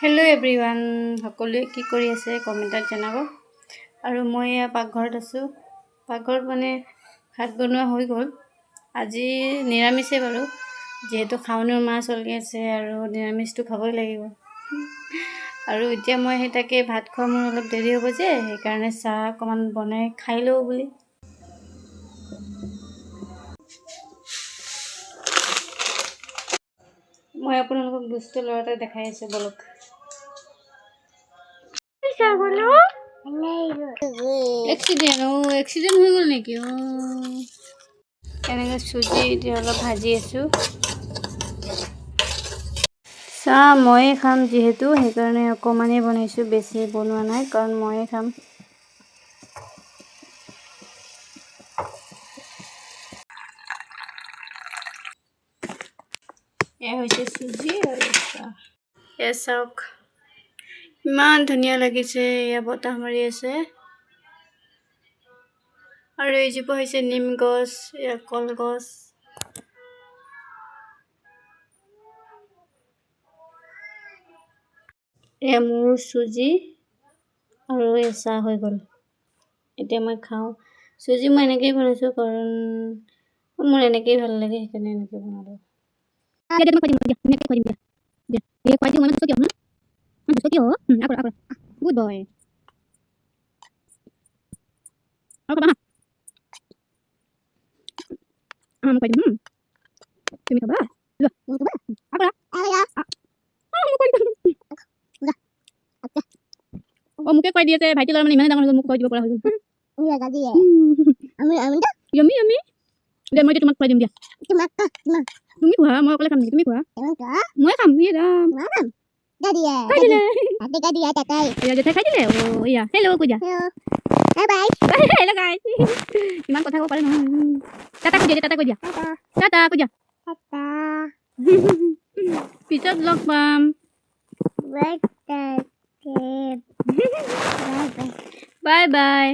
Hello everyone সকলোৱে কি কৰি আছে কমেন্টত জনাব আৰু মই পাকঘৰত আছো পাকঘৰত মানে ভাত বনোৱা হৈ গল আজি নিৰামিষে বাৰু যেহেতু খাওনৰ মাছ চলি আছে আৰু নিৰামিষটো খাবই লাগিব আৰু এতিয়া মই হেতাকে ভাত খোৱা মোৰ অলপ দেৰি হ'ব যে সেই কাৰণে চাহ কমান বনাই খাই লও বুলি মই আপোনালোকক দুষ্ট লৰাটা দেখাই আছো বলক বলো एक्सीडेंट হৈ গল নেকি এনেকে সুজি দিয়ে অলপ ভাজি আছো সা মই খাম যেহেতু সেই কাৰণে অকমানে বনাইছো বেছি বনোৱা নাই কাৰণ মই খাম এ হৈছে সুজি আৰু চাওক ইমান ধুনিয়া লাগিছে ইয়া বতাহ মাৰি আছে আৰু এই জোপা হৈছে নিম গছ ইয়া কল গছ এ মোৰ সুজি আৰু এসা হৈ গল এতিয়া মই খাও সুজি মই এনেকৈ বনাইছো কাৰণ মোৰ এনেকৈ ভাল লাগে সেইকাৰণে এনেকৈ বনালো Good boy. Apa bang? Mau kau jom? Cumi coba. Dua. Mau coba? Apa? Ya. Mau kau jom? Udah. Oke. Oh mungkin kau dia se, bhai ti lor mane mana dangon muk kau jom pora hoy. Iya tadi ya. Ami dah. Yummy. Dia mau cuma kau jom dia. Cuma. Tumi kau, mau kau lekam ni tumi kau. Mau lekam ni dah. Mana? Tadi ya. Tadi ya tatai. Ya tatai tadi le. Oh iya. Hello kuja. Hello. Bye. Hello guys. Iman কথা কব পাৰে নহয় টাটা কৈ দিয়া টাটা কৈ দিয়া টাটা পিছত লগ পাম বাই বাই